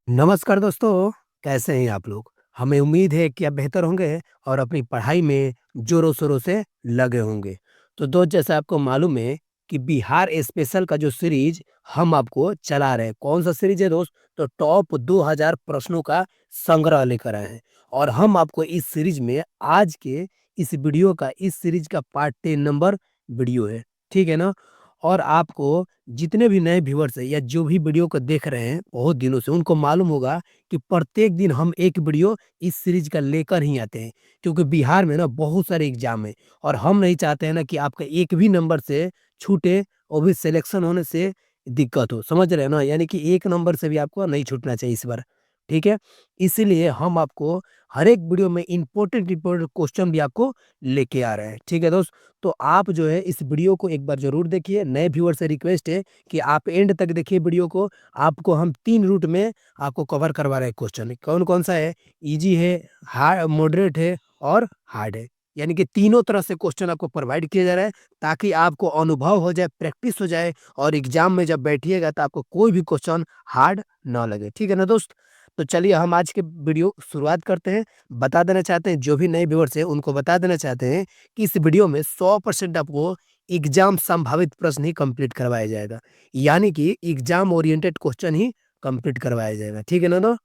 नमस्कार दोस्तों, कैसे हैं आप लोग? हमें उम्मीद है कि आप बेहतर होंगे और अपनी पढ़ाई में ज़ोरों-शोरों से लगे होंगे। तो दोस्त जैसा आपको मालूम है कि बिहार स्पेशल का जो सीरीज़ हम आपको चला रहे हैं, कौन-सा सीरीज़ है दोस्त? तो टॉप 2000 प्रश्नों का संग्रह लेकर आए हैं और हम आपको इस सीरीज़ में आज के इस सीरीज़ का पार्ट 10 नंबर वीडियो है, ठीक है ना? और आपको जितने भी नए व्यूअर्स हैं या जो भी वीडियो को देख रहे हैं बहुत दिनों से, उनको मालूम होगा कि प्रत्येक दिन हम एक वीडियो इस सीरीज का लेकर ही आते हैं। क्योंकि बिहार में ना बहुत सारे एग्जाम हैं और हम नहीं चाहते हैं ना कि आपका एक भी नंबर से छूटे, वो भी सिलेक्शन होने से दिक्कत हो, समझ रहे हैं ना? यानी कि एक नंबर से भी आपको नहीं छूटना चाहिए इस बार, ठीक है? इसीलिए हम आपको हर एक वीडियो में इम्पोर्टेंट इम्पोर्टेंट क्वेश्चन भी आपको लेके आ रहे हैं, ठीक है दोस्त? तो आप जो है इस वीडियो को एक बार ज़रूर देखिए। नए व्यूअर से रिक्वेस्ट है कि आप एंड तक देखिए वीडियो को। आपको हम 3 रूट में आपको कवर करवा रहे हैं क्वेश्चन। कौन-कौन सा है? ईज़ी है, मॉडरेट है और हार्ड है। यानी कि तीनों तरह से क्वेश्चन आपको प्रोवाइड किया जा रहा है ताकि आपको अनुभव हो जाए, प्रैक्टिस हो जाए और एग्ज़ाम में जब बैठिएगा तो आपको कोई भी क्वेश्चन हार्ड ना लगे। ठीक है ना दोस्त? तो चलिए हम आज के वीडियो शुरुआत करते हैं। बता देना चाहते हैं जो भी नए व्यूअर्स हैं उनको बता देना चाहते हैं कि इस वीडियो में 100% आपको एग्जाम संभावित प्रश्न ही कंप्लीट करवाया जाएगा। यानी कि एग्जाम ओरिएंटेड क्वेश्चन ही कंप्लीट करवाया जाएगा। ठीक है ना तो?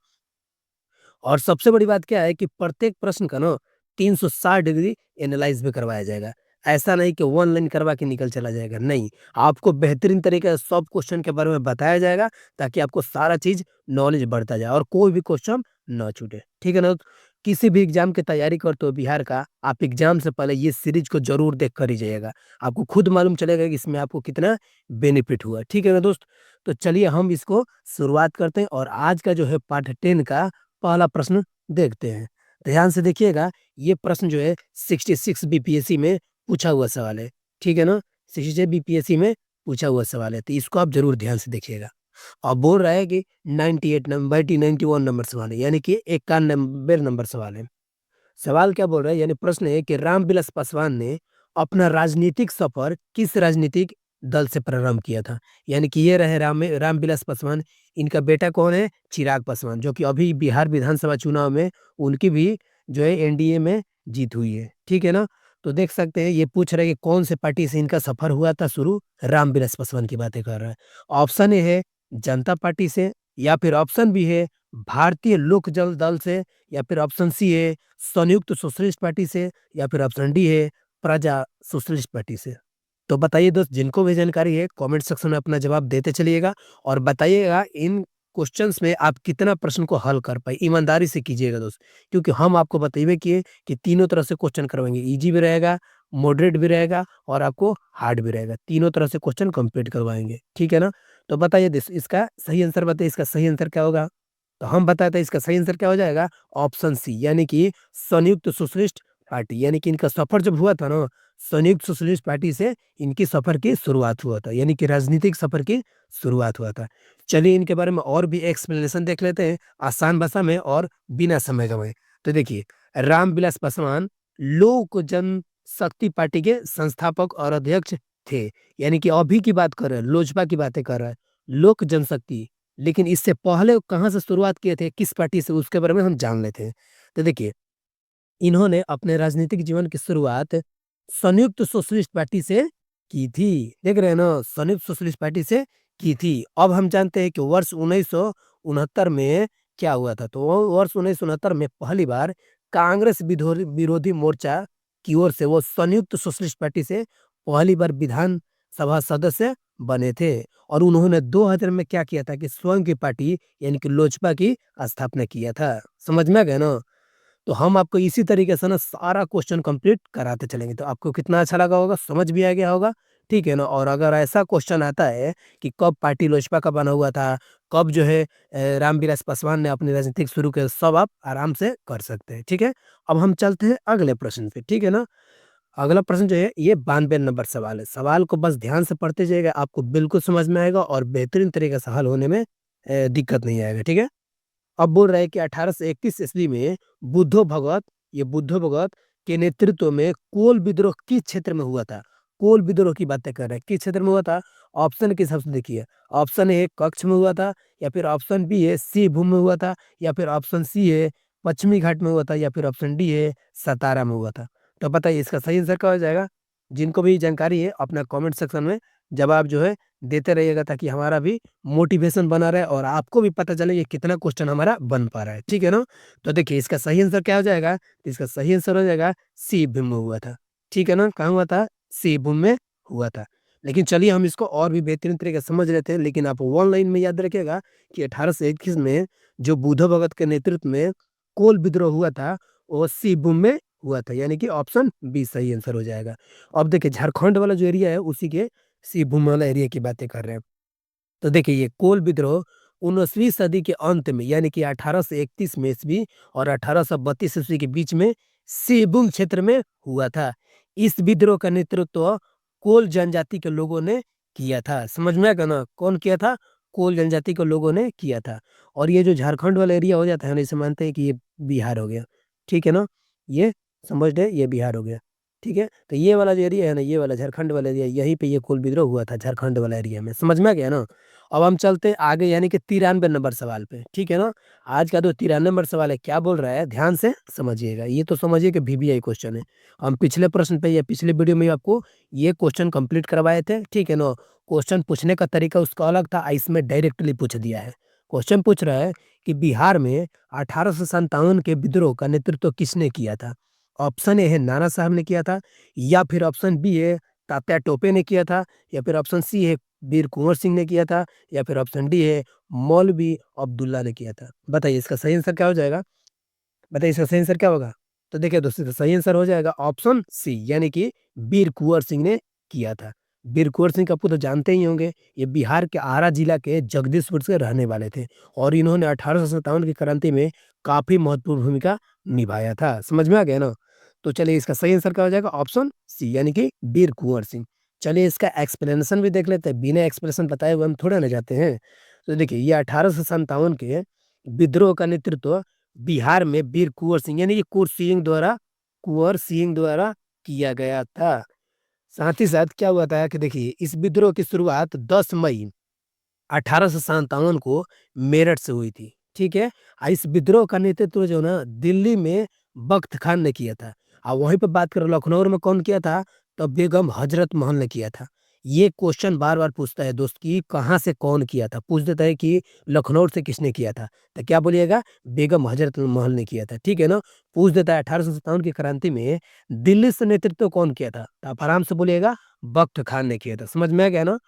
और सबसे बड़ी बात क्या है कि प्रत्येक प्रश्न का ना 360 डिग्री एनालाइज़ भी करवाया जाएगा। ऐसा नहीं कि वन लाइन करवा के निकल चला जाएगा, नहीं। आपको बेहतरीन तरीके से सब क्वेश्चन के बारे में बताया जाएगा ताकि आपको सारा चीज़ नॉलेज बढ़ता जाए और कोई भी क्वेश्चन ना छूटे। ठीक है ना? किसी भी एग्ज़ाम की तैयारी करते हो बिहार का, आप एग्ज़ाम से पहले ये सीरीज़ को ज़रूर देख कर ही जाइएगा। आपको खुद मालूम चलेगा कि इसमें आपको कितना बेनिफिट हुआ। ठीक है ना दोस्त? तो चलिए हम इसको शुरुआत करते हैं और आज का जो है पार्ट 10 का पहला प्रश्न देखते हैं। ध्यान से देखिएगा, ये प्रश्न जो है 66 बीपीएससी में पूछा हुआ सवाल है, ठीक है ना? 66 बीपीएससी में पूछा हुआ सवाल है, तो इसको आप ज़रूर ध्यान से देखिएगा। और बोल रहा है कि 98 नंबर 91 नंबर सवाल है, यानी कि 91 नंबर सवाल है। सवाल क्या बोल रहा है यानी प्रश्न है कि रामविलास पासवान ने अपना राजनीतिक सफर किस राजनीतिक दल से प्रारंभ किया था? यानी कि ये रहे रामविलास पासवान, इनका बेटा कौन है? चिराग पासवान, जो कि अभी बिहार विधानसभा चुनाव में उनकी भी जो है एनडीए में जीत हुई है। ठीक है ना? तो देख सकते हैं ये पूछ रहे हैं कि कौन से पार्टी से इनका सफर हुआ था शुरू? रामविलास पासवान की बातें कर रहा है। ऑप्शन ए है जनता पार्टी से या फिर ऑप्शन बी है भारतीय लोक जन दल से या फिर ऑप्शन सी है संयुक्त सोशलिस्ट पार्टी से या फिर ऑप्शन डी है प्रजा सोशलिस्ट पार्टी से। तो बताइए दोस्त जिनको भी जानकारी है कमेंट सेक्शन में अपना जवाब देते चलिएगा और बताइएगा इन क्वेश्चंस में आप कितना प्रश्न को हल कर पाए। ईमानदारी से कीजिएगा दोस्त, क्योंकि हम आपको बतइबे किए कि तीनों तरह से क्वेश्चन करवाएँगे, ईज़ी भी रहेगा, मॉडरेट भी रहेगा और आपको हार्ड भी रहेगा। तीनों तरह से क्वेश्चन कंप्लीट करवाएँगे, ठीक है ना? तो बताइए दिस इसका सही आंसर बताइए, इसका सही आंसर क्या होगा? तो हम बताते हैं इसका सही आंसर क्या हो जाएगा? ऑप्शन सी यानी कि संयुक्त सोशलिस्ट पार्टी, यानी कि इनका सफर जब हुआ था ना, संयुक्त सोशलिस्ट पार्टी से इनकी सफर की शुरुआत हुआ था, यानी कि राजनीतिक सफर की शुरुआत हुआ था। चलिए इनके बारे में और भी एक्सप्लेनेशन देख लेते हैं आसान भाषा में और बिना समय गँवाए। तो देखिए, रामविलास पासवान लोक जनशक्ति पार्टी के संस्थापक और अध्यक्ष थे, यानी कि अभी की बात कर रहे हैं, लोजपा की बातें कर रहा है, लोक जनशक्ति। लेकिन इससे पहले वो कहाँ से शुरुआत किए थे, किस पार्टी से, उसके बारे में हम जान लेते हैं। तो देखिए, इन्होंने अपने राजनीतिक जीवन की शुरुआत संयुक्त सोशलिस्ट पार्टी से की थी। देख रहे हैं ना? संयुक्त सोशलिस्ट पार्टी से की थी। अब हम जानते हैं कि वर्ष 1969 में क्या हुआ था। तो वो वर्ष 1969 में पहली बार कांग्रेस विरोधी मोर्चा की ओर से वो संयुक्त सोशलिस्ट पार्टी से पहली बार विधानसभा सदस्य बने थे और उन्होंने 2000 में क्या किया था कि स्वयं की पार्टी यानी कि लोजपा की स्थापना किया था। समझ में आ गया ना? तो हम आपको इसी तरीके से ना सारा क्वेश्चन कंप्लीट कराते चलेंगे, तो आपको कितना अच्छा लगा होगा, समझ भी आ गया होगा, ठीक है ना? और अगर ऐसा क्वेश्चन आता है कि कब पार्टी लोजपा का बना हुआ था, कब जो है रामविलास पासवान ने अपनी राजनीतिक शुरू किया, सब आप आराम से कर सकते हैं, ठीक है? अब हम चलते हैं अगले प्रश्न पे, ठीक है ना? अगला प्रश्न जो है ये 92 नंबर सवाल है। सवाल को बस ध्यान से पढ़ते जाइएगा, आपको बिल्कुल समझ में आएगा और बेहतरीन तरीके से हल होने में दिक्कत नहीं आएगा, ठीक है? अब बोल रहा है कि 1831 ईस्वी में बुद्धो भगत के नेतृत्व में कोल विद्रोह किस क्षेत्र में हुआ था? कोल विद्रोह की बातें कर रहे हैं, किस क्षेत्र में हुआ था? ऑप्शन के हिसाब से देखिए, ऑप्शन ए कच्छ में हुआ था, या फिर ऑप्शन बी है सिंहभूम में हुआ था, या फिर ऑप्शन सी है पश्चिमी घाट में हुआ था, या फिर ऑप्शन डी है सतारा में हुआ था। तो बताइए इसका सही आंसर क्या हो जाएगा? जिनको भी जानकारी है अपना कमेंट सेक्शन में जवाब जो है देते रहिएगा, ताकि हमारा भी मोटिवेशन बना रहे और आपको भी पता चले ये कितना क्वेश्चन हमारा बन पा रहा है, ठीक है ना? तो देखिए इसका सही आंसर क्या हो जाएगा? तो इसका सही आंसर हो जाएगा सिंहभूम में हुआ था, ठीक है ना? कहाँ हुआ था? सिंहभूम में हुआ था। लेकिन चलिए हम इसको और भी बेहतरीन तरीके से समझ लेते हैं, लेकिन आप ऑनलाइन में याद रखिएगा कि 1821 में जो बुद्धो भगत के नेतृत्व में कोल विद्रोह हुआ था, वो सिंहभूम में हुआ था, यानी कि ऑप्शन बी सही आंसर हो जाएगा। अब देखिए झारखंड वाला जो एरिया है उसी के सिंहभूम वाला एरिया की बातें कर रहे हैं। तो देखिए ये कोल विद्रोह 19वीं सदी के अंत में, यानी कि 1831 में ईस्वी और 1832 ईस्वी के बीच में सिंहभूम क्षेत्र में हुआ था। इस विद्रोह का नेतृत्व कोल जनजाति के लोगों ने किया था। समझ में आया ना? कौन किया था? कोल जनजाति के लोगों ने किया था। और ये जो झारखंड वाला एरिया हो जाता है ना, इसे मानते हैं कि ये बिहार हो गया, ठीक है ना? ये समझ गए, ये बिहार हो गया, ठीक है? तो ये वाला जो एरिया है ना, ये वाला झारखंड वाला एरिया, यहीं पे ये कोल विद्रोह हुआ था, झारखंड वाला एरिया में। समझ में आ गया ना? अब हम चलते हैं आगे, यानी कि 93 नंबर सवाल पे, ठीक है ना? आज का जो 93 नंबर सवाल है क्या बोल रहा है, ध्यान से समझिएगा। ये तो समझिए कि वीवीआई क्वेश्चन है। हम पिछले प्रश्न पे या पिछले वीडियो में आपको ये क्वेश्चन कंप्लीट करवाए थे, ठीक है ना? क्वेश्चन पूछने का तरीका उसका अलग था, इसमें डायरेक्टली पूछ दिया है। क्वेश्चन पूछ रहा है कि बिहार में 1857 के विद्रोह का नेतृत्व किसने किया था? ऑप्शन ए है नाना साहब ने किया था, या फिर ऑप्शन बी है तात्या टोपे ने किया था, या फिर ऑप्शन सी है वीर कुंवर सिंह ने किया था, या फिर ऑप्शन डी है मौलवी अब्दुल्ला ने किया था। बताइए इसका सही आंसर क्या हो जाएगा? बताइए इसका सही आंसर क्या होगा? तो देखिए दोस्तों, इसका सही आंसर हो जाएगा ऑप्शन सी, यानी कि वीर कुंवर सिंह ने किया था। वीर कुंवर सिंह आपको तो जानते ही होंगे, ये बिहार के आरा जिला के जगदीशपुर से रहने वाले थे, और इन्होंने 1857 की क्रांति में काफी महत्वपूर्ण भूमिका निभाया था। समझ में आ गया ना? तो चलिए इसका सही आंसर क्या हो जाएगा? ऑप्शन सी, यानी कि वीर कुंवर सिंह। चलिए इसका एक्सप्लेनेशन भी देख लेते हैं, बिना एक्सप्लेनेशन बताए हुए हम थोड़ा ना जाते हैं। तो देखिए ये 1857 के विद्रोह का नेतृत्व बिहार में वीर कुंवर सिंह, यानी कि कुंवर सिंह द्वारा किया गया था। साथ ही साथ क्या हुआ था कि देखिए इस विद्रोह की शुरुआत 10 मई 1857 को मेरठ से हुई थी, ठीक है? इस विद्रोह का नेतृत्व जो ना दिल्ली में बख्त खान ने किया था, और वहीं पे बात करें लखनऊ में कौन किया था, तो बेगम हजरत महल ने किया था। ये क्वेश्चन बार बार पूछता है दोस्त कि कहाँ से कौन किया था, पूछ देता है कि लखनऊ से किसने किया था, तो क्या बोलिएगा? बेगम हजरत महल ने किया था, ठीक है ना? पूछ देता है 1857 की क्रांति में दिल्ली से नेतृत्व कौन किया था, तो आप आराम से बोलिएगा बख्त खान ने किया था। समझ में आ गया ना?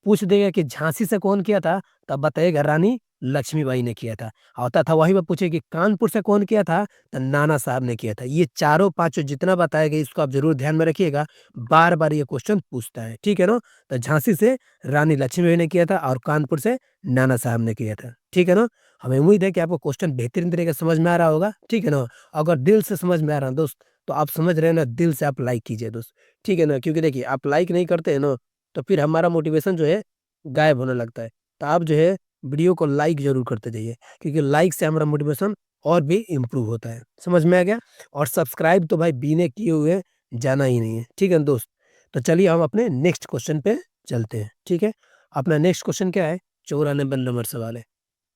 पूछ देगा कि झांसी से कौन किया था, तब बताइएगा रानी लक्ष्मीबाई ने किया था। और तथा वहीं पर पूछे कि कानपुर से कौन किया था, तो नाना साहब ने किया था। ये चारों पांचों जितना बताया गया इसको आप जरूर ध्यान में रखिएगा, बार बार ये क्वेश्चन पूछता है, ठीक है ना? तो झांसी से रानी लक्ष्मीबाई ने किया था, और कानपुर से नाना साहब ने किया था, ठीक है ना? हमें उम्मीद है कि आपको क्वेश्चन बेहतरीन तरीके से समझ में आ रहा होगा, ठीक है ना? अगर दिल से समझ में आ रहा है दोस्त, तो आप समझ रहे हैं ना, दिल से आप लाइक कीजिए दोस्त, ठीक है ना? क्योंकि देखिए आप लाइक नहीं करते हैं ना, तो फिर हमारा मोटिवेशन जो है गायब होने लगता है। तो आप जो है वीडियो को लाइक ज़रूर करते जाइए, क्योंकि लाइक से हमारा मोटिवेशन और भी इम्प्रूव होता है। समझ में आ गया? और सब्सक्राइब तो भाई बिना किए हुए जाना ही नहीं है, ठीक है ना दोस्त? तो चलिए हम अपने नेक्स्ट क्वेश्चन पे चलते हैं, ठीक है? अपना नेक्स्ट क्वेश्चन क्या है? 94 नंबर सवाल है।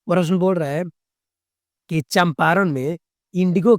प्रश्न बोल रहा है कि चंपारण में इंडिगो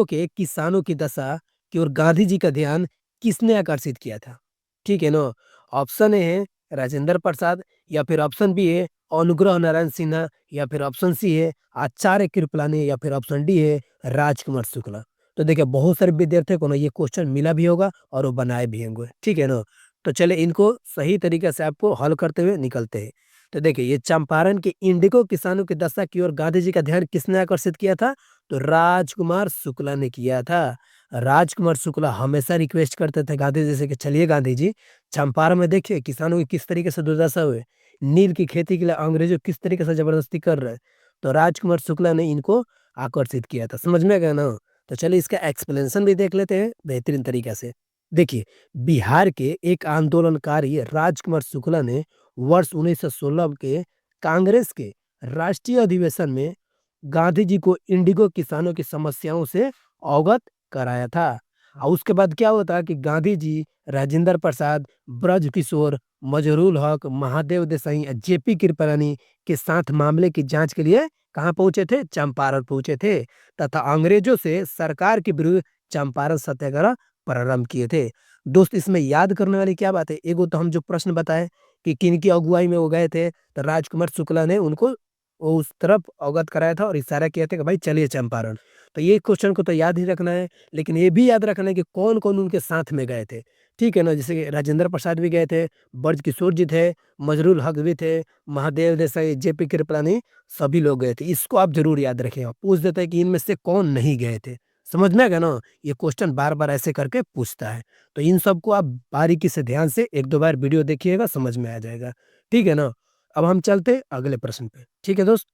के किसानों की दशा की ओर गांधी जी का ध्यान किसने आकर्षित किया था? ठीक है ना? ऑप्शन ए है राजेंद्र प्रसाद, या फिर ऑप्शन बी है अनुग्रह नारायण सिन्हा, या फिर ऑप्शन सी है आचार्य कृपलानी, या फिर ऑप्शन डी है राजकुमार शुक्ला। तो देखिए बहुत सारे विद्यार्थियों को ना ये क्वेश्चन मिला भी होगा और वो बनाए भी होंगे, ठीक है ना? तो चले इनको सही तरीके से आपको हल करते हुए निकलते हैं। तो देखिए ये चंपारण के इंडिगो किसानों की दशा की ओर गांधी जी का ध्यान किसने आकर्षित किया था? तो राजकुमार शुक्ला ने किया था। राजकुमार शुक्ला हमेशा रिक्वेस्ट करते थे गांधी जी से कि चलिए गांधी जी, चंपारण में देखिए किसानों की किस तरीके से दुर्दशा हुई, नील की खेती के लिए अंग्रेजों किस तरीके से जबरदस्ती कर रहे हैं। तो राजकुमार शुक्ला ने इनको आकर्षित किया था। समझ में गया ना? तो चलिए इसका एक्सप्लेनेशन भी देख लेते हैं बेहतरीन तरीके से। देखिए बिहार के एक आंदोलनकारी राजकुमार शुक्ला ने वर्ष 1916 के कांग्रेस के राष्ट्रीय अधिवेशन में गांधी जी को इंडिगो किसानों की समस्याओं से अवगत कराया था। और उसके बाद क्या होता है कि गांधी जी राजेंद्र प्रसाद, ब्रज किशोर, मजहरूल हक, महादेव देसाई, जेपी कृपलानी के साथ मामले की जांच के लिए कहाँ पहुंचे थे? चंपारण पहुंचे थे तथा अंग्रेजों से सरकार के विरुद्ध चंपारण सत्याग्रह प्रारंभ किए थे। दोस्त, इसमें याद करने वाली क्या बात है? एगो तो हम जो प्रश्न बताए कि किन की अगुवाई में वो गए थे, तो राजकुमार शुक्ला ने उनको उस तरफ अवगत कराया था और इशारा किया था कि भाई चलिए चंपारण। तो ये क्वेश्चन को तो याद ही रखना है, लेकिन ये भी याद रखना है कि कौन कौन उनके साथ में गए थे। ठीक है ना? जैसे कि राजेंद्र प्रसाद भी गए थे, ब्रज किशोर जी थे, मजरूल हक भी थे, महादेव देसाई, जेपी कृपलानी, सभी लोग गए थे। इसको आप जरूर याद रखें। पूछ देते हैं कि इनमें से कौन नहीं गए थे। समझ में आ गया ना? ये क्वेश्चन बार बार ऐसे करके पूछता है। तो इन सबको आप बारीकी से ध्यान से एक दो बार वीडियो देखिएगा, समझ में आ जाएगा। ठीक है ना? अब हम चलते हैं अगले प्रश्न पे। ठीक है दोस्त,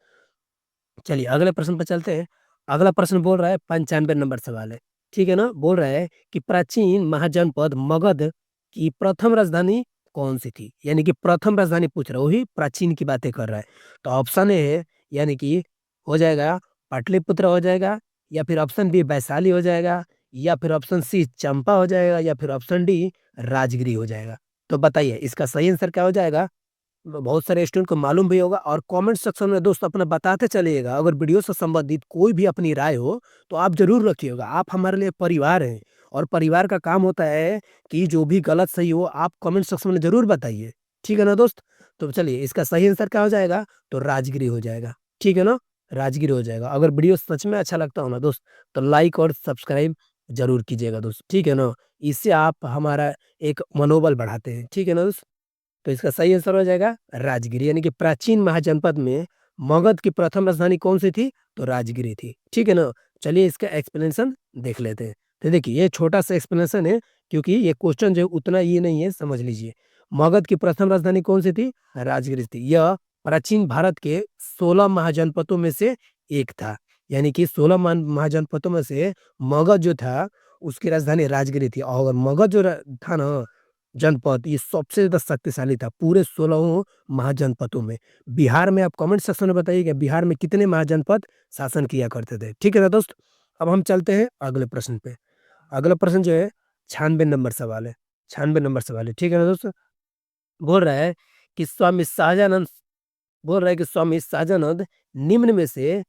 चलिए अगले प्रश्न पर चलते हैं। अगला प्रश्न बोल रहा है, 95 नंबर सवाल है। ठीक है ना? बोल रहा है कि प्राचीन महाजनपद मगध की प्रथम राजधानी कौन सी थी? यानी कि प्रथम राजधानी पूछ रहा है, वही प्राचीन की बातें कर रहा है। तो ऑप्शन ए है, यानी कि हो जाएगा पाटलिपुत्र हो जाएगा, या फिर ऑप्शन बी वैशाली हो जाएगा, या फिर ऑप्शन सी चंपा हो जाएगा, या फिर ऑप्शन डी राजगिरी हो जाएगा। तो बताइए इसका सही आंसर क्या हो जाएगा? बहुत सारे स्टूडेंट को मालूम भी होगा, और कमेंट सेक्शन में दोस्त अपना बताते चलिएगा। अगर वीडियो से संबंधित कोई भी अपनी राय हो तो आप जरूर रखिएगा। आप हमारे लिए परिवार हैं, और परिवार का काम होता है कि जो भी गलत सही हो आप कमेंट सेक्शन में जरूर बताइए। ठीक है ना दोस्त? तो चलिए इसका सही आंसर क्या हो जाएगा? तो राजगिरी हो जाएगा। ठीक है ना? राजगिरी हो जाएगा। अगर वीडियो सच में अच्छा लगता हो ना दोस्त, तो लाइक और सब्सक्राइब जरूर कीजिएगा दोस्त। ठीक है ना? इससे आप हमारा एक मनोबल बढ़ाते हैं। ठीक है ना दोस्त? तो इसका सही आंसर हो जाएगा राजगिरी। यानी कि प्राचीन महाजनपद में मगध की प्रथम राजधानी कौन सी थी? तो राजगिरी थी। ठीक है ना? चलिए इसका एक्सप्लेनेशन देख लेते हैं। तो देखिए ये छोटा सा एक्सप्लेनेशन है, क्योंकि ये क्वेश्चन जो है उतना ये नहीं है, समझ लीजिए। मगध की प्रथम राजधानी कौन सी थी? राजगिरी थी। यह प्राचीन भारत के 16 महाजनपदों में से एक था। यानी कि 16 महाजनपदों में से मगध जो था उसकी राजधानी राजगिरी थी। और मगध जो था ना जनपद, ये सबसे ज्यादा शक्तिशाली था पूरे 16 महाजनपदों में। बिहार में आप कमेंट सेक्शन में बताइएगा बिहार में कितने महाजनपद शासन किया करते थे। ठीक है ना दोस्त? अब हम चलते हैं अगले प्रश्न पे। अगला प्रश्न जो है 96 नंबर सवाल है। 96 नंबर सवाल है। ठीक है ना दोस्त? बोल रहा है कि स्वामी शाहजानंद बोल रहा है कि स्वामी शाहजानंद निम्न में से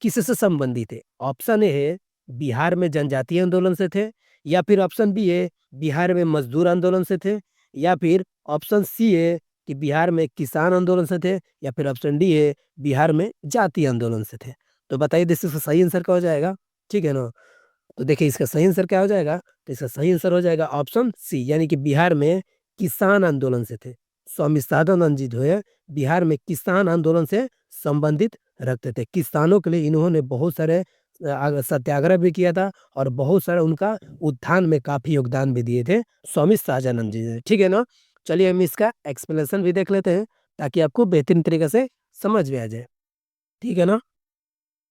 किससे संबंधित है? ऑप्शन ए है बिहार में जनजातीय आंदोलन से थे, या फिर ऑप्शन बी है बिहार में मजदूर आंदोलन से थे, या फिर ऑप्शन सी है कि बिहार में किसान आंदोलन से थे, या फिर ऑप्शन डी है बिहार में जातीय आंदोलन से थे। तो बताइए इसका सही आंसर क्या हो जाएगा? ठीक है ना? तो देखिए इसका सही आंसर क्या हो जाएगा? तो इसका सही आंसर हो जाएगा ऑप्शन सी, यानी कि बिहार में किसान आंदोलन से थे। स्वामी साधनानंद जी जो है बिहार में किसान आंदोलन से संबंधित रखते थे। किसानों के लिए इन्होंने बहुत सारे सत्याग्रह भी किया था, और बहुत सारे उनका उत्थान में काफी योगदान भी दिए थे स्वामी शाहजानंद जी ने। ठीक है ना? चलिए हम इसका एक्सप्लेनेशन भी देख लेते हैं, ताकि आपको बेहतरीन तरीके से समझ में आ जाए। ठीक है ना?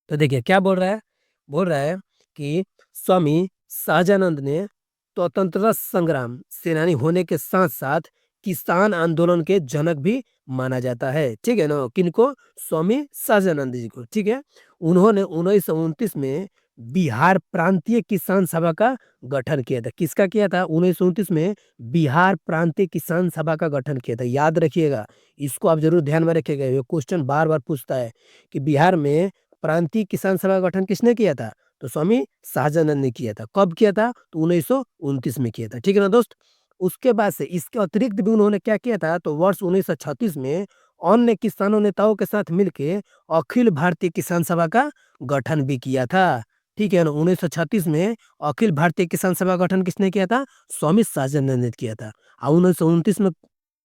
तो देखिए क्या बोल रहा है? बोल रहा है कि स्वामी शाहजानंद ने स्वतंत्रता संग्राम सेनानी होने के साथ साथ किसान आंदोलन के जनक भी माना जाता है। ठीक है ना? किनको? स्वामी शाहजानंद जी को। ठीक है? उन्होंने 1929 में बिहार प्रांतीय किसान सभा का गठन किया था। किसका किया था? 1929 में बिहार प्रांतीय किसान सभा का गठन किया था। याद रखिएगा, इसको आप जरूर ध्यान में रखिएगा। ये क्वेश्चन बार बार पूछता है कि बिहार में प्रांतीय किसान सभा का गठन किसने किया था? तो स्वामी शाहजानंद ने किया था। कब किया था? तो 1929 में किया था। ठीक है ना दोस्त? उसके बाद से इसके अतिरिक्त भी उन्होंने क्या किया था? तो वर्ष 1936 में अन्य किसानों नेताओं के साथ मिलके अखिल भारतीय किसान सभा का गठन भी किया था। ठीक है ना? 1936 में अखिल भारतीय किसान सभा का गठन किसने किया था? स्वामी शाहजानंद ने किया था। और 1929 में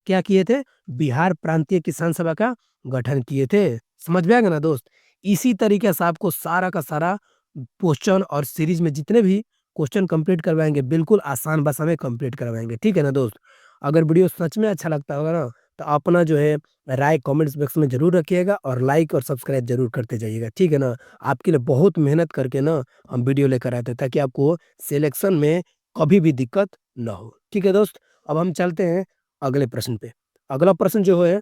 क्या किए थे? बिहार प्रांतीय किसान सभा का गठन किए थे। समझ में आ गया ना दोस्त? इसी तरीके से आपको सारा का सारा क्वेश्चन और सीरीज में जितने भी क्वेश्चन कंप्लीट करवाएंगे, बिल्कुल आसान भाषा में कंप्लीट करवाएंगे। ठीक है ना दोस्त? अगर वीडियो सच में अच्छा लगता होगा ना, तो अपना जो है राय कमेंट्स बॉक्स में जरूर रखिएगा, और लाइक और सब्सक्राइब जरूर करते जाइएगा। ठीक है ना? आपके लिए बहुत मेहनत करके ना हम वीडियो लेकर आते हैं, ताकि आपको सिलेक्शन में कभी भी दिक्कत ना हो। ठीक है दोस्त? अब हम चलते हैं अगले प्रश्न पे। अगला प्रश्न जो है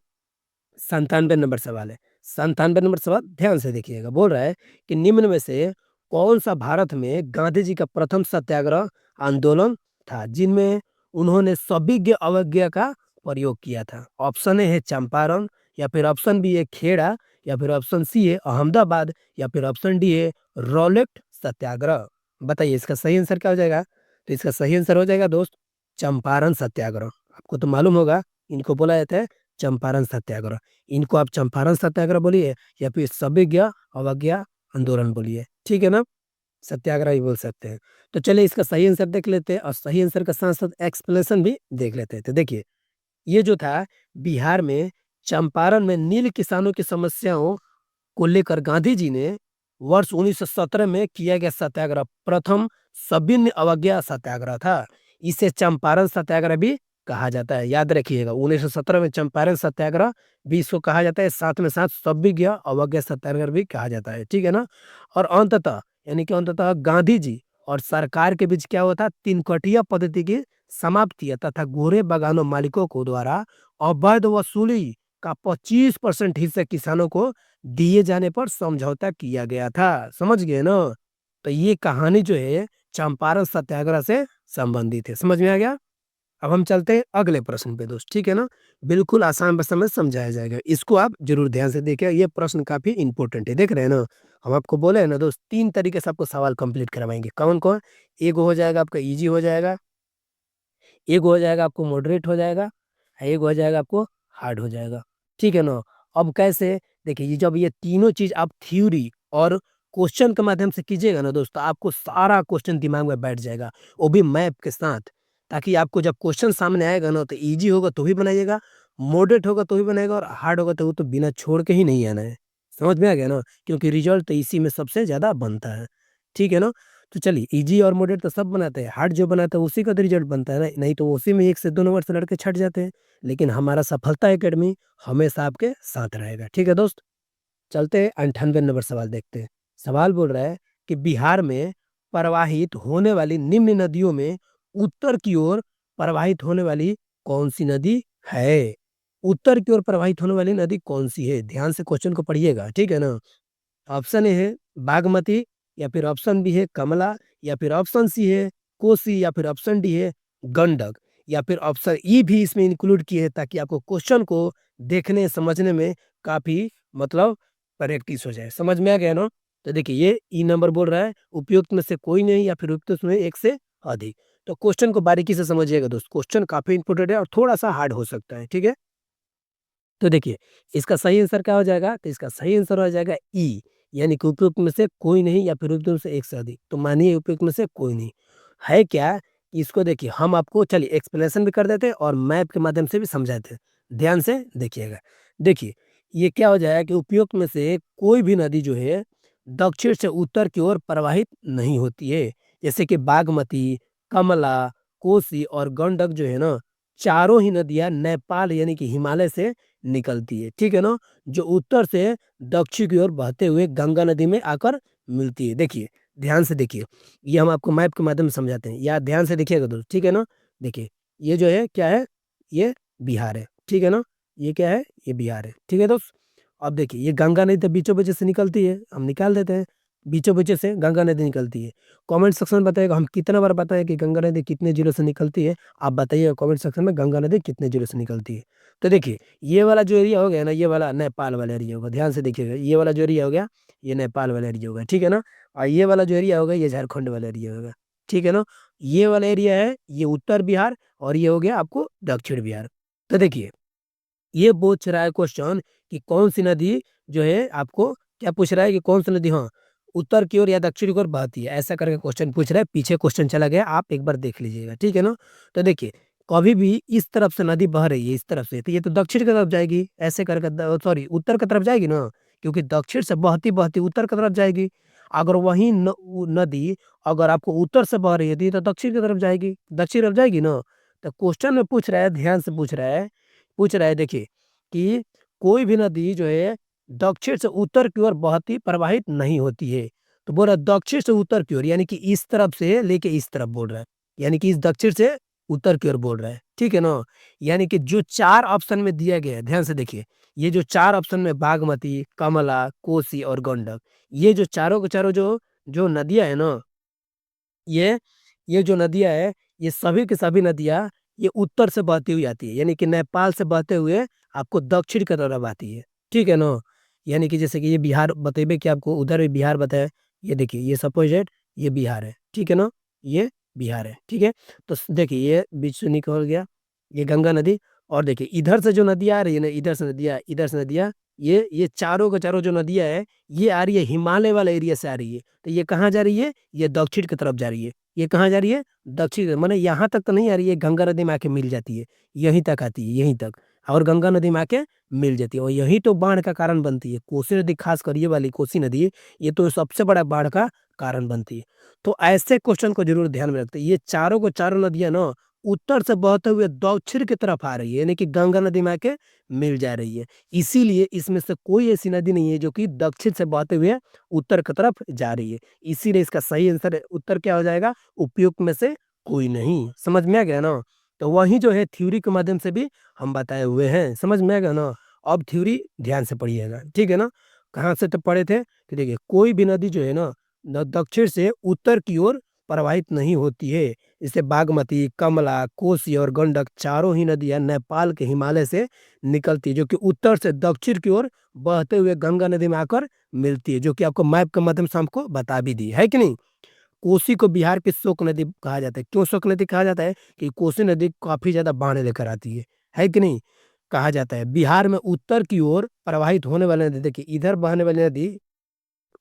97 नंबर सवाल है। 97 नंबर सवाल ध्यान से देखिएगा। बोल रहा है कि निम्न में से कौन सा भारत में गांधी जी का प्रथम सत्याग्रह आंदोलन था, जिनमें उन्होंने सविज्ञ अवज्ञा का प्रयोग किया था? ऑप्शन ए है चंपारण, या फिर ऑप्शन बी है खेड़ा, या फिर ऑप्शन सी है अहमदाबाद, या फिर ऑप्शन डी है रॉलेट सत्याग्रह। बताइए इसका सही आंसर क्या हो जाएगा? तो इसका सही आंसर हो जाएगा दोस्त चंपारण सत्याग्रह। आपको तो मालूम होगा, इनको बोला जाता है चंपारण सत्याग्रह। इनको आप चंपारण सत्याग्रह बोलिए या फिर सविज्ञ अवज्ञा आंदोलन बोलिए, ठीक है ना? सत्याग्रह ही बोल सकते हैं। तो चलिए इसका सही आंसर देख लेते हैं और सही आंसर का साथ साथ एक्सप्लेनेशन भी देख लेते हैं। तो देखिए, ये जो था बिहार में चंपारण में नील किसानों की समस्याओं को लेकर गांधी जी ने वर्ष 1917 में किया गया सत्याग्रह प्रथम सविनय अवज्ञा सत्याग्रह था। इसे चंपारण सत्याग्रह भी कहा जाता है। याद रखिएगा, 1917 में चंपारण सत्याग्रह भी इसको कहा जाता है, साथ में साथ सविज्ञ अवज्ञा सत्याग्रह भी कहा जाता है, ठीक है ना? और अंततः यानी कि अंततः गांधी जी और सरकार के बीच क्या हुआ था? तीन पद्धति की समाप्ति तथा गोरे बागानों मालिकों को द्वारा अवैध वसूली का 25% हिस्सा किसानों को दिए जाने पर समझौता किया गया था। समझ गए ना? तो ये कहानी जो है चंपारण सत्याग्रह से संबंधित है। समझ में आ गया? अब हम चलते हैं अगले प्रश्न पे दोस्त, ठीक है ना? बिल्कुल आसान भाषा में समझाया जाएगा, इसको आप जरूर ध्यान से देखिए। ये प्रश्न काफी इंपॉर्टेंट है, देख रहे हैं ना? हम आपको बोले हैं ना दोस्त, 3 तरीके से आपको सवाल कंप्लीट करवाएंगे। कौन कौन? एक हो जाएगा आपका इजी हो जाएगा, एक हो जाएगा आपको मॉडरेट हो जाएगा, एक हो जाएगा आपको हार्ड हो जाएगा, ठीक है ना? अब कैसे? देखिए, ये जब ये तीनों चीज आप थ्योरी और क्वेश्चन के माध्यम से कीजिएगा ना दोस्तों, आपको सारा क्वेश्चन दिमाग में बैठ जाएगा, वो भी मैप के साथ। ताकि आपको जब क्वेश्चन सामने आएगा ना, तो इजी होगा तो भी बनाइएगा, मॉडरेट होगा तो भी बनाएगा, और हार्ड होगा तो वो तो बिना छोड़ के ही नहीं आना है। समझ में आ गया ना? क्योंकि रिजल्ट तो इसी में सबसे ज्यादा बनता है, ठीक है ना? तो चलिए, इजी और मॉडरेट तो सब बनाते हैं, हार्ड जो बनाता है उसी का तो रिजल्ट बनता है ना, नहीं तो उसी में 1 से 2 नंबर से लड़के छट जाते हैं। लेकिन हमारा सफलता एकेडमी हमेशा आपके साथ रहेगा, ठीक है दोस्त? चलते हैं 98 नंबर सवाल देखते हैं। सवाल बोल रहा है कि बिहार में प्रवाहित होने वाली निम्न नदियों में उत्तर की ओर प्रवाहित होने वाली कौन सी नदी है? उत्तर की ओर प्रवाहित होने वाली नदी कौन सी है? ध्यान से क्वेश्चन को पढ़िएगा, ठीक है ना? ऑप्शन ए है बागमती, या फिर ऑप्शन बी है कमला, या फिर ऑप्शन सी है कोसी, या फिर ऑप्शन डी है गंडक, या फिर ऑप्शन ई भी इसमें इंक्लूड किए हैं, ताकि आपको क्वेश्चन को देखने समझने में काफी मतलब प्रैक्टिस हो जाए। समझ में आ गया ना? तो देखिए, ये ई नंबर बोल रहा है उपयुक्त में से कोई नहीं, या फिर उपयुक्त में एक से अधिक। तो क्वेश्चन को बारीकी से समझिएगा दोस्त, क्वेश्चन काफी इंपोर्टेंट है और थोड़ा सा हार्ड हो सकता है, ठीक है? तो देखिए, इसका सही आंसर क्या हो जाएगा? तो इसका सही आंसर हो जाएगा ई, यानी कि उपयुक्त में से कोई नहीं, या फिर उपयुक्त में से एक से अधिक। तो मानिए उपयुक्त में से कोई नहीं है क्या? इसको देखिए, हम आपको चलिए एक्सप्लेनेशन भी कर देते हैं और मैप के माध्यम से भी समझाते हैं। ध्यान से देखिएगा। देखिए, ये क्या हो जाएगा कि उपयुक्त में से कोई भी नदी जो है दक्षिण से उत्तर की ओर प्रवाहित नहीं होती है। जैसे कि बागमती, कमला, कोसी और गंडक जो है ना, चारों ही नदियां नेपाल यानी कि हिमालय से निकलती है, ठीक है ना? जो उत्तर से दक्षिण की ओर बहते हुए गंगा नदी में आकर मिलती है। देखिए, ध्यान से देखिए, ये हम आपको मैप के माध्यम से समझाते हैं, या ध्यान से देखिएगा दोस्त, ठीक है ना? देखिए, ये जो है क्या है? ये बिहार है, ठीक है ना? ये क्या है? ये बिहार है, ठीक है दोस्त? अब देखिए, ये गंगा नदी तो बीचों बीच से निकलती है, हम निकाल देते हैं, बीचों बीच से गंगा नदी निकलती है। कमेंट सेक्शन में बताइएगा, हम कितना बार बताएं कि गंगा नदी कितने जिलों से निकलती है। आप बताइए कमेंट सेक्शन में, गंगा नदी कितने जिलों से निकलती है। तो देखिए, ये वाला जो एरिया हो गया ना, ये वाला नेपाल वाला एरिया होगा। ध्यान से देखिएगा, ये वाला जो एरिया हो गया, ये नेपाल वाला एरिया होगा, ठीक है ना? और ये वाला जो एरिया होगा, ये झारखंड वाला एरिया होगा, ठीक है ना? ये वाला एरिया है, ये उत्तर बिहार, और ये हो गया आपको दक्षिण बिहार। तो देखिए, ये पूछ रहा है क्वेश्चन कि कौन सी नदी जो है आपको, क्या पूछ रहा है कि कौन सी नदी, हाँ, उत्तर की ओर या दक्षिण की ओर बहती है, ऐसा करके क्वेश्चन पूछ रहा है। पीछे क्वेश्चन चला गया, आप एक बार देख लीजिएगा, ठीक है ना? तो देखिए, कभी भी इस तरफ से नदी बह रही है, इस तरफ से, तो ये तो दक्षिण की तरफ जाएगी, ऐसे करके सॉरी उत्तर की तरफ जाएगी ना, क्योंकि दक्षिण से बहती बहती उत्तर की तरफ जाएगी। अगर वही नदी अगर आपको उत्तर से बह रही है, तो ये तो दक्षिण की तरफ जाएगी, दक्षिण तरफ जाएगी ना। तो क्वेश्चन में पूछ रहा है, ध्यान से पूछ रहा है देखिए, कि कोई भी नदी जो है दक्षिण से उत्तर की ओर बहती प्रवाहित नहीं होती है। तो बोल रहा है दक्षिण से उत्तर की ओर, यानी कि इस तरफ से लेके इस तरफ बोल रहा है, यानी कि इस दक्षिण से उत्तर की ओर बोल रहा है, ठीक है ना? यानी कि जो 4 ऑप्शन में दिया गया है, ध्यान से देखिए, ये जो 4 ऑप्शन में बागमती, कमला, कोसी और गंडक, ये जो चारों के चारों जो जो नदियां है ना, ये ये जो नदियां है, ये सभी की सभी नदियां ये उत्तर से बहती हुई आती है, यानी कि नेपाल से बहते हुए आपको दक्षिण की तरफ आती है, ठीक है ना? यानी कि जैसे कि ये बिहार बतेबे कि आपको उधर भी बिहार बताया, ये देखिए ये सपोज दैट ये बिहार है, ठीक है ना? ये बिहार है, ठीक है? तो देखिए ये बीच से निकल गया, ये गंगा नदी, और देखिए इधर से जो नदियाँ आ रही है ना, इधर से नदियाँ, ये चारों के चारों जो नदियाँ है, ये आ रही है हिमालय वाले एरिया से आ रही है। तो ये कहाँ जा रही है? ये दक्षिण की तरफ जा रही है। ये कहाँ जा रही है? दक्षिण, माने यहाँ तक तो नहीं आ रही है, गंगा नदी में आके मिल जाती है, यहीं तक आती है, यहीं तक, और गंगा नदी में आके मिल जाती है, और यही तो बाढ़ का कारण बनती है। कोसी नदी, खासकर ये वाली कोसी नदी, ये तो सबसे बड़ा बाढ़ का कारण बनती है। तो ऐसे क्वेश्चन को जरूर ध्यान में रखते हैं। ये चारों को चारों नदियाँ ना उत्तर से बहते हुए दक्षिण की तरफ आ रही है, यानी कि गंगा नदी में आके मिल जा रही है। इसीलिए इसमें से कोई ऐसी नदी नहीं है जो कि दक्षिण से बहते हुए उत्तर की तरफ जा रही है। इसीलिए इसका सही आंसर उत्तर क्या हो जाएगा? उपयुक्त में से कोई नहीं। समझ में आ गया ना? तो वही जो है थ्योरी के माध्यम से भी हम बताए हुए हैं। समझ में आ गया ना? अब थ्योरी ध्यान से पढ़िएगा, ठीक है ना? कहाँ से तो पढ़े थे कि देखिए कोई भी नदी जो है ना दक्षिण से उत्तर की ओर प्रवाहित नहीं होती है। जैसे बागमती, कमला, कोसी और गंडक चारों ही नदियां नेपाल के हिमालय से निकलती है, जो कि उत्तर से दक्षिण की ओर बहते हुए गंगा नदी में आकर मिलती है, जो कि आपको मैप के माध्यम से हमको बता भी दी है कि नहीं। कोसी को बिहार की शोक नदी कहा जाता है। क्यों शोक नदी कहा जाता है? कि कोसी नदी काफी ज्यादा बाढ़ लेकर आती है कि नहीं? कहा जाता है बिहार में उत्तर की ओर प्रवाहित होने वाली नदी, देखिए इधर बहने वाली नदी,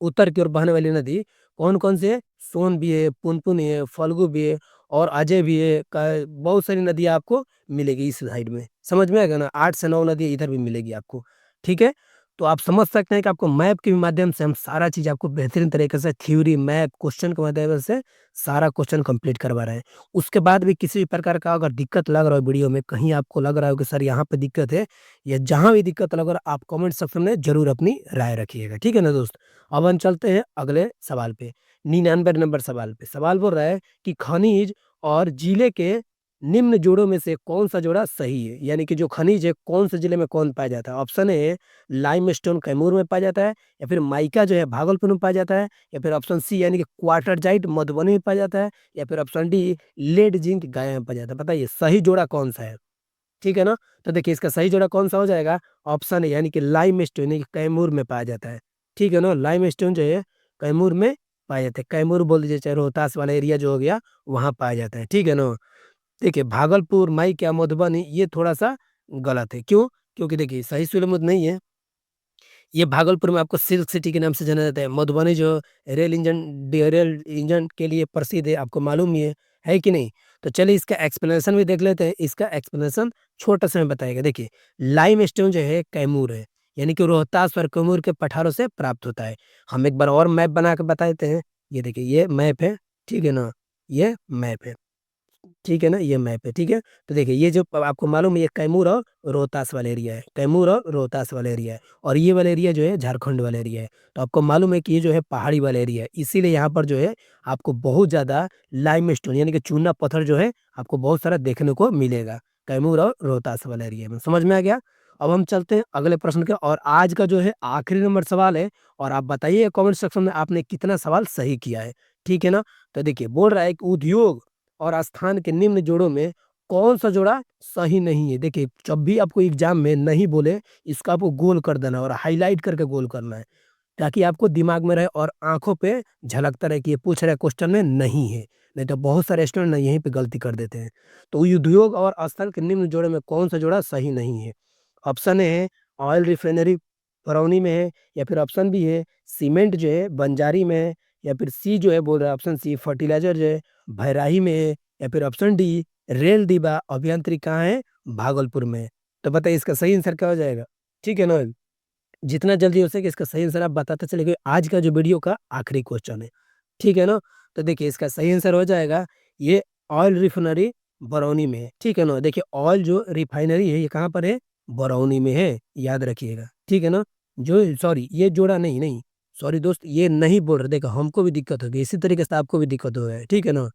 उत्तर की ओर बहने वाली नदी कौन-कौन सी है? सोन भी है, पुनपुन है, फल्गु भी है और अजय भी है। बहुत सारी नदियाँ आपको मिलेगी इस साइड में। समझ में आएगा ना? 8 से 9 नदियाँ इधर भी मिलेगी आपको। ठीक है? तो आप समझ सकते हैं कि आपको मैप के माध्यम से हम सारा चीज़ आपको बेहतरीन तरीके से थ्योरी, मैप, क्वेश्चन के माध्यम से सारा क्वेश्चन कंप्लीट करवा रहे हैं। उसके बाद भी किसी भी प्रकार का अगर दिक्कत लग रहा हो वीडियो में, कहीं आपको लग रहा हो कि सर यहाँ पे दिक्कत है, या जहाँ भी दिक्कत लग रहा है, आप कमेंट सेक्शन में ज़रूर अपनी राय रखिएगा। ठीक है ना दोस्त? अब हम चलते हैं अगले सवाल पे, 99 नंबर सवाल पे। सवाल बोल रहा है कि खनिज और जिले के निम्न जोड़ों में से कौन-सा जोड़ा सही है? यानी कि जो खनिज है कौन से जिले में कौन पाया जाता है? ऑप्शन ए लाइमस्टोन कैमूर में पाया जाता है, या फिर माइका जो है भागलपुर में पाया जाता है, या फिर ऑप्शन सी यानी कि क्वार्टरजाइट मधुबनी में पाया जाता है, या फिर ऑप्शन डी लेड जिंक गया में पाया जाता है। बताइए सही जोड़ा कौन-सा है? ठीक है ना? तो देखिए इसका सही जोड़ा कौन-सा हो जाएगा? ऑप्शन ए यानी कि लाइमस्टोन यानी कि कैमूर में पाया जाता है। ठीक है ना? लाइमस्टोन जो है कैमूर में पाया जाता है। कैमूर बोल दीजिए, चाहे रोहतास वाला एरिया जो हो गया, वहाँ पाया जाता है। ठीक है ना? देखिए भागलपुर, माइका, मधुबनी ये थोड़ा-सा गलत है। क्यों? क्योंकि देखिए सही सूरत नहीं है। ये भागलपुर में आपको सिल्क सिटी के नाम से जाना जाता है। मधुबनी जो रेल इंजन के लिए प्रसिद्ध है, आपको मालूम ही है कि नहीं? तो चलिए इसका एक्सप्लेनेशन भी देख लेते हैं। इसका एक्सप्लेनेशन छोटा-सा मैं बताइएगा। देखिए, लाइमस्टोन जो है कैमूर है, यानी कि रोहतास और कैमूर के पठारों से प्राप्त होता है। हम एक बार और मैप बना के बता देते हैं। ये देखिए ये मैप है, ठीक है ना? ये मैप है। ठीक है ना? ये मैप है, ठीक है? तो देखिए ये जो आपको मालूम है ये कैमूर और रोहतास वाला एरिया है, कैमूर और रोहतास वाला एरिया है, और ये वाला एरिया जो है झारखंड वाला एरिया है। तो आपको मालूम है कि ये जो है पहाड़ी वाला एरिया है, इसीलिए यहाँ पर जो है आपको बहुत ज़्यादा लाइमस्टोन यानी कि चूना पत्थर जो है आपको बहुत सारा देखने को मिलेगा, कैमूर और रोहतास वाला एरिया में। समझ में आ गया? अब हम चलते हैं अगले प्रश्न के, और आज का जो है आखिरी नंबर सवाल है, और आप बताइए कमेंट सेक्शन में आपने कितना सवाल सही किया है, ठीक है ना? तो देखिए बोल रहा है कि उद्योग और स्थान के निम्न जोड़ों में कौन-सा जोड़ा सही नहीं है? देखिए, जब भी आपको एग्ज़ाम में नहीं बोले, इसको आपको गोल कर देना है और हाइलाइट करके गोल करना है, ताकि आपको दिमाग में रहे और आँखों पे झलकता रहे कि ये पूछ रहा है क्वेश्चन में नहीं है। नहीं तो बहुत सारे स्टूडेंट ना यहीं पे गलती कर देते हैं। तो उद्योग और स्थल के निम्न जोड़े में कौन-सा जोड़ा सही नहीं है? ऑप्शन ए है ऑयल रिफाइनरी बरौनी में है, या फिर ऑप्शन बी है सीमेंट जो है बंजारी में है, या फिर सी जो है बोल रहा है ऑप्शन सी फर्टिलाइज़र जो है भैराही में है, या फिर ऑप्शन डी रेल डिब्बा अभियांत्रिकी कहाँ है? भागलपुर में है। तो बताइए इसका सही आंसर क्या हो जाएगा? ठीक है ना? जितना जल्दी हो सके इसका सही आंसर आप बताते चले गए। आज का जो वीडियो का आखिरी क्वेश्चन है, ठीक है ना? तो देखिए इसका सही आंसर हो जाएगा ये ऑयल रिफाइनरी बरौनी में है, ठीक है ना? देखिए ऑयल जो रिफाइनरी है ये कहाँ पर है? बरौनी में है, याद रखिएगा, ठीक है ना? जो सॉरी ये जोड़ा नहीं, नहीं, सॉरी दोस्त ये नहीं बोल रहे, देखो हमको भी दिक्कत होगी, इसी तरीके से आपको भी दिक्कत हो है, ठीक है ना?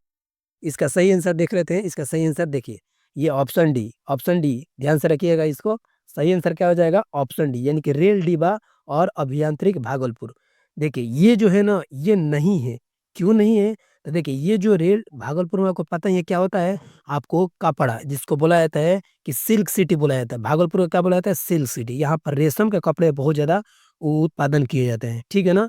इसका सही आंसर देख लेते हैं। इसका सही आंसर देखिए, ये ऑप्शन डी ध्यान से रखिएगा इसको। सही आंसर क्या हो जाएगा? ऑप्शन डी यानी कि रेल डिब्बा और अभियांत्रिक भागलपुर। देखिए ये जो है ना, ये नहीं है। क्यों नहीं है? तो देखिए ये जो रेल भागलपुर में आपको पता ही है क्या होता है, आपको कपड़ा जिसको बोला जाता है कि सिल्क सिटी बोला जाता है, भागलपुर को क्या बोला जाता है, सिल्क सिटी। यहाँ पर रेशम के कपड़े बहुत ज्यादा उत्पादन किए जाते हैं, ठीक है ना,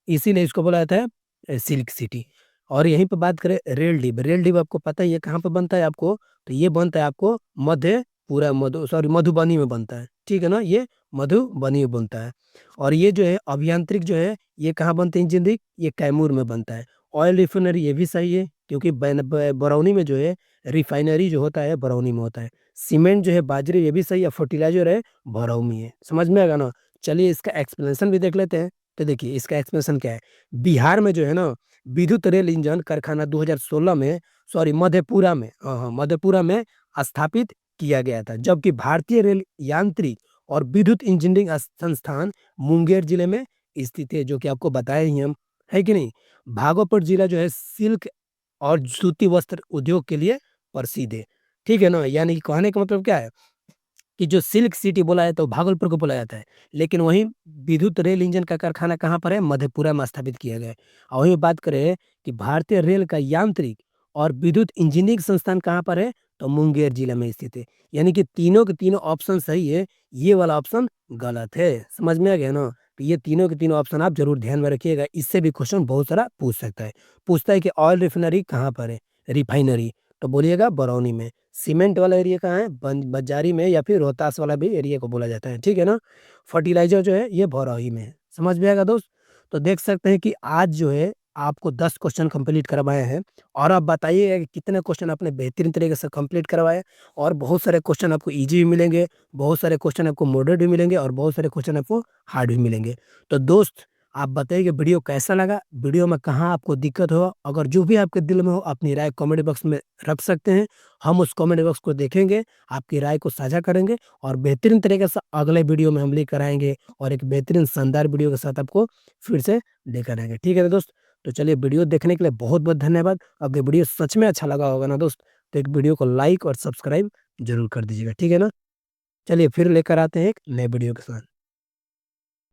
इसीलिए इसको बोला जाता है सिल्क सिटी। और यहीं पर बात करें रेल डिब आपको पता ही है कहाँ पर बनता है आपको, तो ये बनता है आपको मधुबनी में बनता है, ठीक है ना, ये मधुबनी में बनता है। और ये जो है अभियांत्रिक जो है ये कहाँ बनते हैं इंजीनियरिंग, ये कैमूर में बनता है। ऑयल रिफाइनरी ये भी सही है क्योंकि बरौनी में जो है रिफाइनरी जो होता है बरौनी में होता है। सीमेंट जो है बाजरे ये भी सही है, फर्टिलाइजर है बरौनी है, समझ में आएगा ना। चलिए इसका एक्सप्लेनेशन भी देख लेते हैं। तो देखिए इसका एक्सप्लेनेशन क्या है, बिहार में जो है ना विद्युत रेल इंजन कारखाना 2016 में, सॉरी मधेपुरा में, हाँ मधेपुरा में स्थापित किया गया था, जबकि भारतीय रेल यांत्रिक और विद्युत इंजीनियरिंग संस्थान मुंगेर जिले में स्थित है, जो कि आपको बताया ही हम, है कि नहीं। भागलपुर जिला जो है सिल्क और सूती वस्त्र उद्योग के लिए प्रसिद्ध है, ठीक है ना। यानी कि कहने का मतलब क्या है कि जो सिल्क सिटी बोला जाता है वो भागलपुर को बोला जाता है, लेकिन वहीं विद्युत रेल इंजन का कारखाना कहाँ पर है, मधेपुरा में स्थापित किया गया है। और वहीं बात करें कि भारतीय रेल का यांत्रिक और विद्युत इंजीनियरिंग संस्थान कहाँ पर है, तो मुंगेर जिला में स्थित है। यानी कि तीनों के तीनों ऑप्शन सही है, ये वाला ऑप्शन गलत है, समझ में आ गया ना। तो ये तीनों के तीनों ऑप्शन आप जरूर ध्यान में रखिएगा, इससे भी क्वेश्चन बहुत सारा पूछ सकता है। पूछता है कि ऑयल रिफाइनरी कहाँ पर है, रिफाइनरी, तो बोलिएगा बरौनी में। सीमेंट वाला एरिया कहाँ है, बंजारी में, या फिर रोहतास वाला भी एरिया को बोला जाता है, ठीक है ना। फर्टिलाइजर जो है ये भौरही में है, समझ में आएगा दोस्त। तो देख सकते हैं कि आज जो है आपको 10 क्वेश्चन कंप्लीट करवाए हैं, और आप बताइएगा कि कितने क्वेश्चन आपने बेहतरीन तरीके से कंप्लीट करवाए। और बहुत सारे क्वेश्चन आपको इजी भी मिलेंगे, बहुत सारे क्वेश्चन आपको मॉडरेट भी मिलेंगे, और बहुत सारे क्वेश्चन आपको हार्ड भी मिलेंगे। तो दोस्त आप बताइए कि वीडियो कैसा लगा, वीडियो में कहाँ आपको दिक्कत हो, अगर जो भी आपके दिल में हो अपनी राय कमेंट बॉक्स में रख सकते हैं। हम उस कमेंट बॉक्स को देखेंगे, आपकी राय को साझा करेंगे, और बेहतरीन तरीके से अगले वीडियो में हम लेकर आएंगे, और एक बेहतरीन शानदार वीडियो के साथ आपको फिर से लेकर आएंगे, ठीक है ना दोस्त। तो चलिए वीडियो देखने के लिए बहुत बहुत धन्यवाद। अगर वीडियो सच में अच्छा लगा होगा ना दोस्त, तो एक वीडियो को लाइक और सब्सक्राइब जरूर कर दीजिएगा, ठीक है ना। चलिए फिर लेकर आते हैं एक नए वीडियो के साथ।